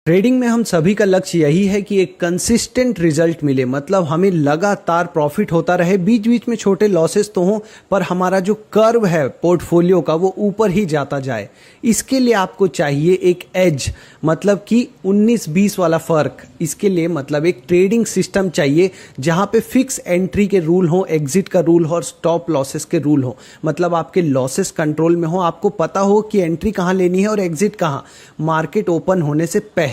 Trading में हम सभी का लक्ष्य यही है कि एक कंसिस्टेंट रिजल्ट मिले, मतलब हमें लगातार प्रॉफिट होता रहे, बीच बीच में छोटे लॉसेस तो हों पर हमारा जो कर्व है पोर्टफोलियो का वो ऊपर ही जाता जाए। इसके लिए आपको चाहिए एक एज, मतलब कि 19-20 वाला फर्क। इसके लिए मतलब एक ट्रेडिंग सिस्टम चाहिए जहां पे फिक्स एंट्री के रूल हो, एग्जिट का रूल हो और स्टॉप लॉसेस के रूल हो। मतलब आपके लॉसेस कंट्रोल में हो, आपको पता हो कि एंट्री कहां लेनी है और एग्जिट कहां, मार्केट ओपन होने से पहले।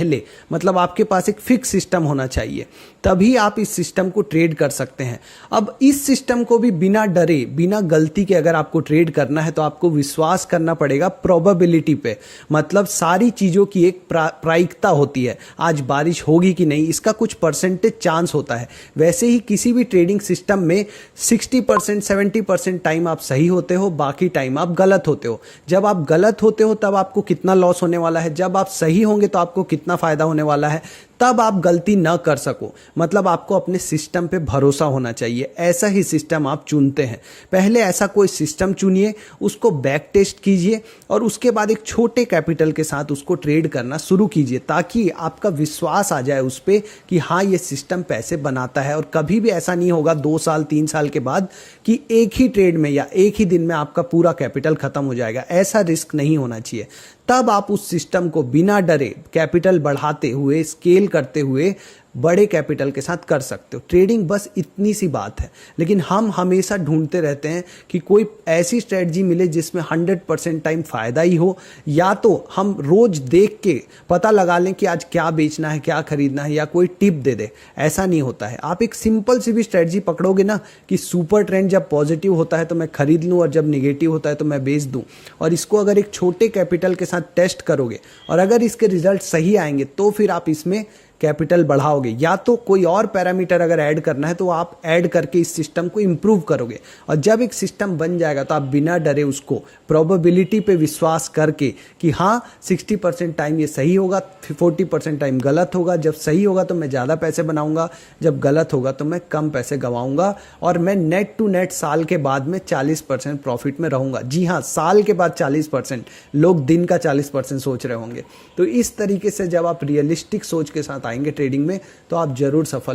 मतलब आपके पास एक फिक्स सिस्टम होना चाहिए, तभी आप इस सिस्टम को ट्रेड कर सकते हैं। अब इस सिस्टम को भी बिना डरे, बिना गलती के अगर आपको ट्रेड करना है तो आपको विश्वास करना पड़ेगा प्रोबेबिलिटी पे। मतलब सारी चीजों की एक प्रायिकता होती है, आज बारिश होगी कि नहीं इसका कुछ परसेंटेज चांस होता है। वैसे ही किसी भी ट्रेडिंग सिस्टम में 60% 70% टाइम आप सही होते हो, बाकी टाइम आप गलत होते हो। जब आप गलत होते हो तब आपको कितना लॉस होने वाला है, जब आप सही होंगे तो आपको कितना फायदा होने वाला है, तब आप गलती ना कर सको। मतलब आपको अपने सिस्टम पे भरोसा होना चाहिए, ऐसा ही सिस्टम आप चुनते हैं। पहले ऐसा कोई सिस्टम चुनिए, उसको बैक टेस्ट कीजिए और उसके बाद एक छोटे कैपिटल के साथ उसको ट्रेड करना शुरू कीजिए, ताकि आपका विश्वास आ जाए उस पर कि हाँ ये सिस्टम पैसे बनाता है। और कभी भी ऐसा नहीं होगा 2 साल 3 साल के बाद कि एक ही ट्रेड में या एक ही दिन में आपका पूरा कैपिटल खत्म हो जाएगा। ऐसा रिस्क नहीं होना चाहिए। तब आप उस सिस्टम को बिना डरे कैपिटल बढ़ाते हुए, स्केल करते हुए बड़े कैपिटल के साथ कर सकते हो। ट्रेडिंग बस इतनी सी बात है। लेकिन हम हमेशा ढूंढते रहते हैं कि कोई ऐसी स्ट्रेटजी मिले जिसमें 100% टाइम फायदा ही हो, या तो हम रोज देख के पता लगा लें कि आज क्या बेचना है, क्या खरीदना है, या कोई टिप दे दे। ऐसा नहीं होता है। आप एक सिंपल सी भी स्ट्रेटजी पकड़ोगे ना कि सुपर ट्रेंड जब पॉजिटिव होता है तो मैं खरीद लूं और जब निगेटिव होता है तो मैं बेच दूं, और इसको अगर एक छोटे कैपिटल के साथ टेस्ट करोगे और अगर इसके रिजल्ट सही आएंगे तो फिर आप इसमें कैपिटल बढ़ाओगे। या तो कोई और पैरामीटर अगर ऐड करना है तो आप ऐड करके इस सिस्टम को इंप्रूव करोगे। और जब एक सिस्टम बन जाएगा तो आप बिना डरे उसको प्रोबेबिलिटी पे विश्वास करके कि हाँ 60% टाइम ये सही होगा, 40% टाइम गलत होगा, जब सही होगा तो मैं ज़्यादा पैसे बनाऊंगा, जब गलत होगा तो मैं कम पैसे गंवाऊंगा, और मैं नेट टू नेट साल के बाद में 40% प्रॉफिट में रहूंगा। जी हाँ, साल के बाद 40%। लोग दिन का 40% सोच रहे होंगे। तो इस तरीके से जब आप रियलिस्टिक सोच के साथ आएंगे ट्रेडिंग में तो आप जरूर सफल